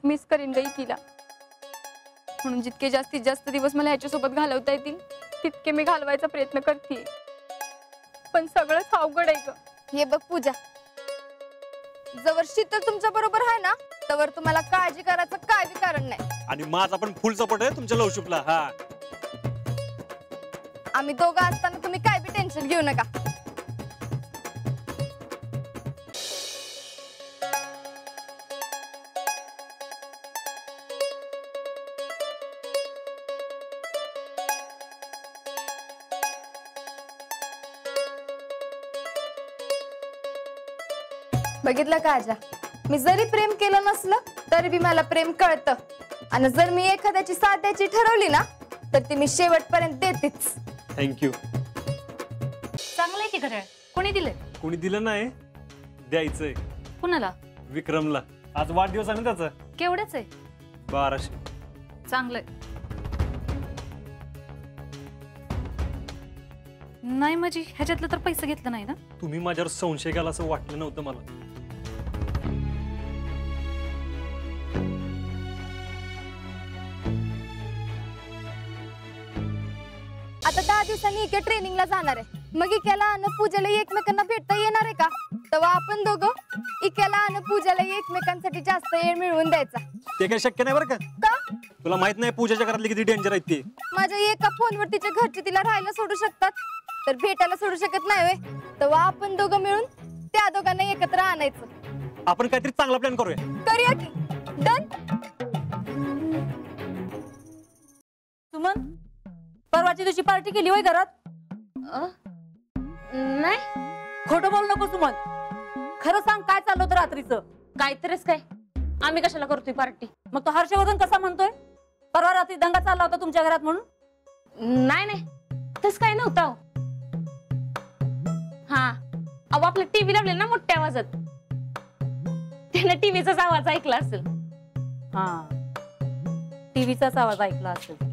खूप मिस करीन गई तिला, म्हणून जितके जास्तीत जास्त दिवस मला ह्याच्यासोबत घालवता येतील तितके मी घालवायचा प्रयत्न करते, पण सगळंच अवघड आहे ग. हे बघ पूजा, जवळ शीतल तुमच्या बरोबर आहे ना तवर तुम्हाला काळजी करायचं काय बी कारण नाही. आणि माझा पण फुल सपोर्ट आहे तुमच्या लवशिपला. हा, आम्ही दोघं असताना तुम्ही काय बी टेन्शन घेऊ नका. बघितलं का आजा, मी जरी प्रेम केलं नसलं तरी बी मला प्रेम कळतं, आणि जर मी एखाद्याची साथ द्यायची ठरवली ना तर ती मी शेवटपर्यंत देतेच. थँक्यू. चांगलंय की घड्याळ. कोणी दिलंय? कोणी दिलं नाही, द्यायचंय. कुणाला? विक्रमला. आज वाढदिवस आहे ना त्याचा. केवढ्याच आहे? 1200. चांगलंय. नाही म्हणजे ह्याच्यातलं तर पैसे घेतलं नाही ना? तुम्ही माझ्यावर संशय घाला असं वाटलं नव्हतं मला. आता 10 दिवसांनी इके ट्रेनिंगला जाणार आहे, मग इक्याला आणि पूजाला एकमेकांना भेटता येणार आहे का? तेव्हा आपण दोघं इक्याला आणि पूजाला एकमेकांसाठी जास्त वेळ मिळवून द्यायचा. ते काही शक्य नाही बरं का. का? तुला माहित नाही पूजाच्या घरातली किती डेंजर आहेत ते. माझ्या एका फोनवर तिच्या घरचे तिला राहायला सोडू शकतात, तर भेटायला सोडू शकत नाही वे. तेव्हा आपण दोघं मिळून त्या दोघांना एकत्र आणायचं. आपण काहीतरी चांगला प्लॅन करूया. करूया की. डन. सुमन, परवाच्या दिवशी पार्टी केली होय घरात? नाही. खोटं बोल नको सुमन, खरं सांग काय चाललं होतं रात्रीचं? काहीतरीच काय, आम्ही कशाला करतोय पार्टी? मग तो हर्षवर्धन कसा म्हणतोय परवा रात्री दंगा चालला होता तुमच्या घरात म्हणून? नाही नाही, तस काही नव्हतं. हा, अहो आपला टीव्ही लावले ना मोठ्या आवाजात, त्याने टीव्हीचाच आवाज ऐकला असेल. हा, टीव्हीचाच आवाज ऐकला असेल.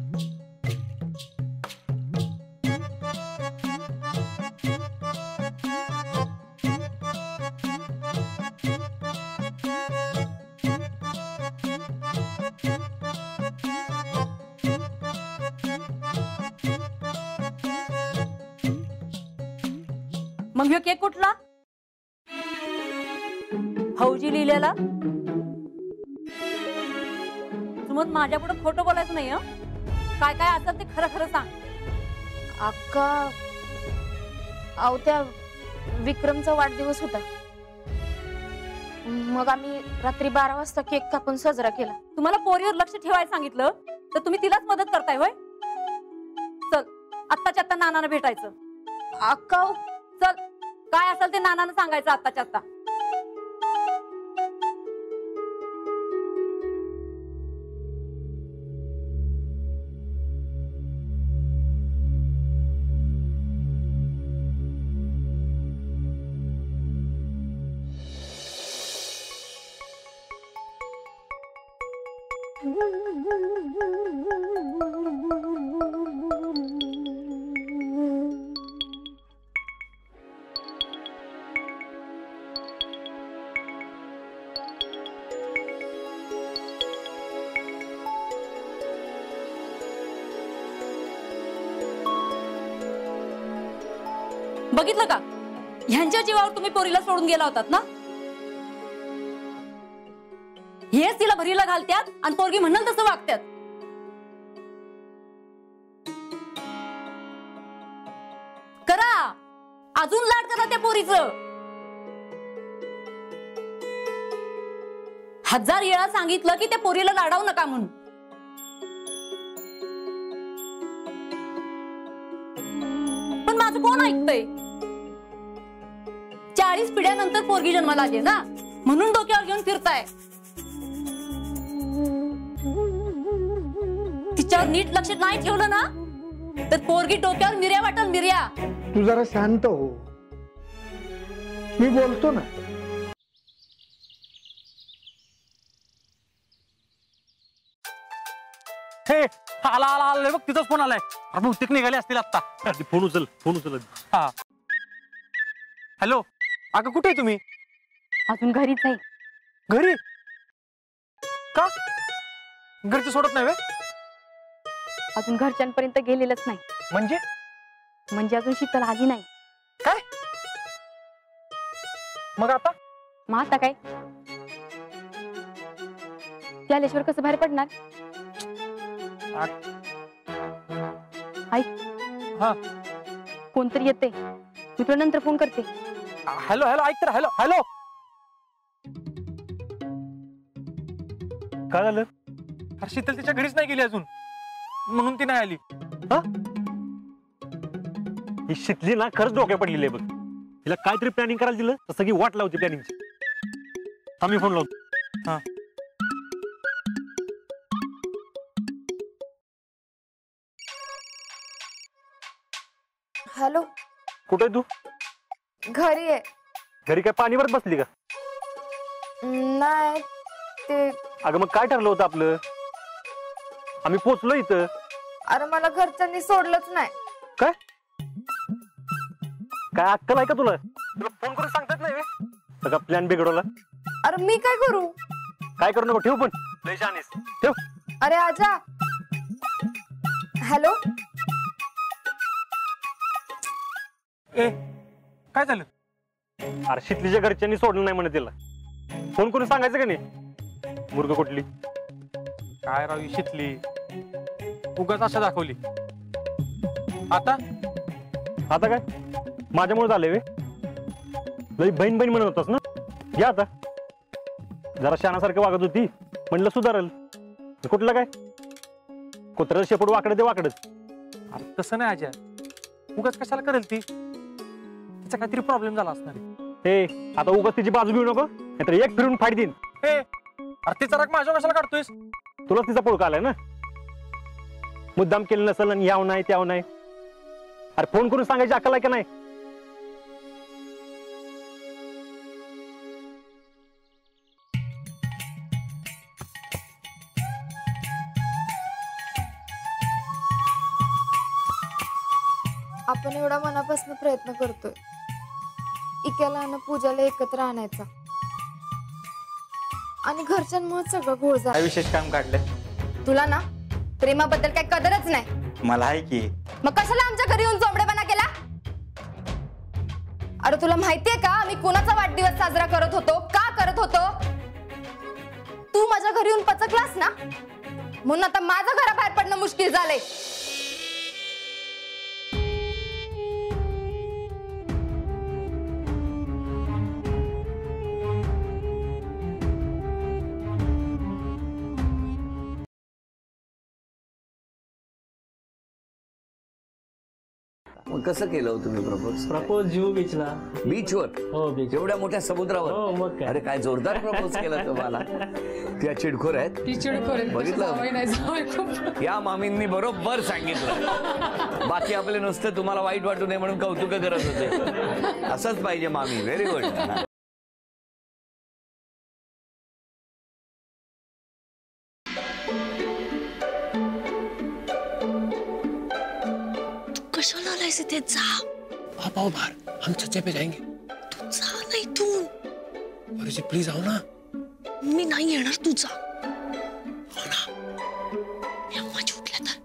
मग ह्यो केक कुठला? फौजी लिहिलेला? सुमन, माझ्या पुढे खोटं बोलायचं नाही. काय काय असेल ते खरं खरं सांग. अक्का, अहो त्या विक्रमचा वाढदिवस होता, मग आम्ही रात्री 12 वाजता केक कापून साजरा केला. तुम्हाला पोरीवर लक्ष ठेवायला सांगितलं तर तुम्ही तिलाच मदत करताय होय? चल, आत्ताच्या आत्ता नानाला भेटायचं. अक्का चल, काय असेल ते नानानं सांगायचं आत्ताच्या आत्ता. बघितलं का, ह्यांच्या जीवावर तुम्ही पोरीला सोडून गेला होतात ना? हेच तिला भरीला घालत्यात आणि पोरगी म्हणाल तसं वागत्यात. करा, अजून लाड करा त्या पोरीचं. 1000 वेळा सांगितलं की त्या पोरीला लाडावू नका म्हणून. पण माझं कोण ऐकतंय? 40 पिढ्यानंतर पोरगी जन्माला आली ना, म्हणून डोक्यावर घेऊन फिरताय. तिच्यावर नीट लक्ष नाही ठेवलं ना तर पोरगी डोक्यावर मिर्या वाटल, मिर्या. तू जरा शांत हो, मी बोलतो ना. हे आला आला आला बघ, तिथंच फोन आलाय. बहुतेक निघाले असतील आता. फोन उचल, फोन उचल. हा, हॅलो. अगं कुठे आहे तुम्ही? अजून घरीच आहे. घरी? का घरचे सोडत नाही वे? अजून घरच्यांपर्यंत गेलेलंच नाही. म्हणजे अजून शीतल आली नाही. काय मग आता? मग आता काय, ती आल्याशिवाय कसं बाहेर पडणार? ऐक, हा कोणतरी येते, मी तुला नंतर फोन करते. हॅलो हॅलो ऐक तर, हॅलो हॅलो. काय झालं? अरे शीतल तिच्या घरीच नाही गेली अजून, म्हणून ती नाही आली. ही शीतली ना खरंच डोक्या पडलेली आहे बघ. तिला काहीतरी प्लॅनिंग करायला दिलं तर सगळी वाट लावते प्लॅनिंगची. आम्ही फोन लावतो. हा हॅलो, कुठे तू? घरी आहे. घरी काय पाणी भरत बसली का? नाही ते, अगं मग काय ठरलं होतं आपलं? आम्ही पोचलो इथं. अरे मला घरच्यांनी सोडलंच नाही. काय काय अक्कल आहे का तुला? तुला फोन करून सांगतात नाही सगळा प्लॅन बिघडवला. अरे मी काय करू? काय करू नको, ठेव पण लय शहाणीस. ठेव. अरे आजा. हॅलो, ए काय झालं? अरे शीतलीच्या घरच्यांनी सोडलं नाही म्हणे तिला. फोन करून सांगायचं का नाही? मुर्ग कुठली काय राव शीतली, उगाच अशा दाखवली. आता आता काय माझ्यामुळे झाले वे? लई बहीण बहीण म्हणत होतास ना. या आता जरा शहाणासारखं वागत होती, म्हणलं सुधारल. कुठलं काय कुत्र्याचं शेपूट वाकडं ते वाकडच. अरे तसं नाही आजा, उगाच कशाला करेल ती? तिचा काहीतरी प्रॉब्लेम झाला असणार आहे. हे आता उगाच तिची बाजू घेऊ नको, नाहीतर एक फिरून फाईट देईन. हे अरे तिचा राग माझ्या कशाला काढतोयस? तुलाच तिचा पुळका आलाय ना. मुद्दाम केलं नसेल आणि याव नाही त्याव नाही. अरे फोन करून सांगायची अक्कल आहे का नाही? आपण एवढा मनापासून प्रयत्न करतोय इक्याला आणि पूजाला एकत्र आणायचा, आणि घरच्यांमुळे सगळं घोळ झाला. काय विशेष काम काढलंय? तुला ना प्रेमाबद्दल काही कदरच नाही. मला आहे की. मग कशाला आमच्या घरी येऊन चोंबडेपणा केला? अरे तुला माहितीये का आम्ही कोणाचा वाढदिवस साजरा करत होतो, का करत होतो? तू माझ्या घरी येऊन पचकलास ना, म्हणून आता माझं घराबाहेर पडणं मुश्किल झालंय. मग कसं केलं हो तुम्ही प्रपोज? प्रपोज जुहू बीचला. बीचवर? हो बीच. एवढ्या मोठ्या समुद्रावर? हो मग काय. अरे काय जोरदार प्रपोज केला तुम्हाला. त्या चिडखोर आहेत. बघितलं, या मामींनी बरोबर सांगितलं. बाकी आपले नुसतं तुम्हाला वाईट वाटू नये म्हणून कौतुक करत होते. असंच पाहिजे मामी. Very good. कशाला आलायस इथे? जा आप आओ बाहर, हम छज्जे पे जाएंगे. तू जा ना इथून. अरे जी प्लीज आओ ना. मी नाही येणार, तू जा. हो ना, मी अम्मा झोपल्या तर.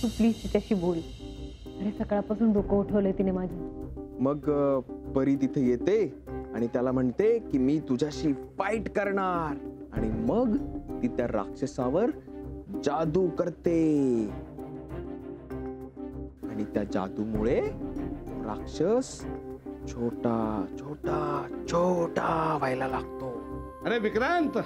तू प्लीज तिच्याशी बोल. अरे सकाळपासून डोकं उठवलंय तिने माझं. मग परी तिथे येते आणि त्याला म्हणते की मी तुझ्याशी फाईट करणार, आणि मग ती त्या राक्षसावर जादू करते, आणि त्या जादूमुळे राक्षस छोटा छोटा छोटा व्हायला लागतो. अरे विक्रांत,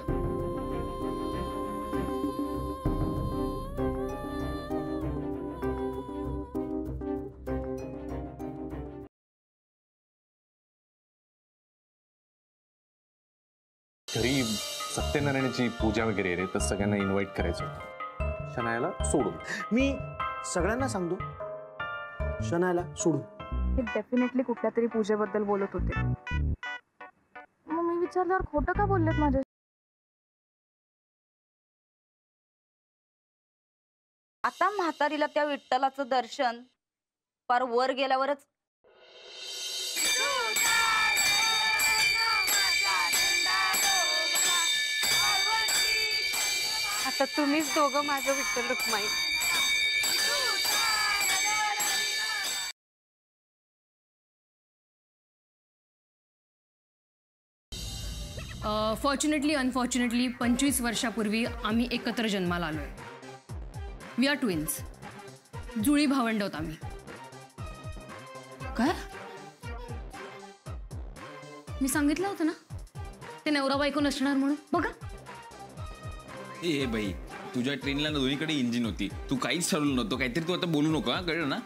घरी सत्यनारायणाची पूजा वगैरे रे, तर सगळ्यांना इन्व्हाइट करायचं होतं. शनायाला सोडून. मी सगळ्यांना सांगतो शनायाला सोडून. हे डेफिनेटली कुठल्या तरी पूजेबद्दल बोलत होते. मग मी विचारल्यावर खोटं का बोललेत माझ्या? आता म्हातारीला त्या विठ्ठलाचं दर्शन पार वर गेल्यावरच आता तुम्हीच दोघं माझं विठ्ठल रुक्माई. फॉर्च्युनेटली अनफॉर्च्युनेटली 25 वर्षापूर्वी आम्ही एकत्र जन्माला आलोय. We are twins. जुळी भावंड आहोत आम्ही. काय मी सांगितलं होतं ना ते नवरा बायको नसणार म्हणून. बघा ए बाई, तुझ्या ट्रेनला दोन्हीकडे इंजिन होती. तू काहीच ठरवलं नव्हतं. काहीतरी तू आता बोलू नको, कळलं ना.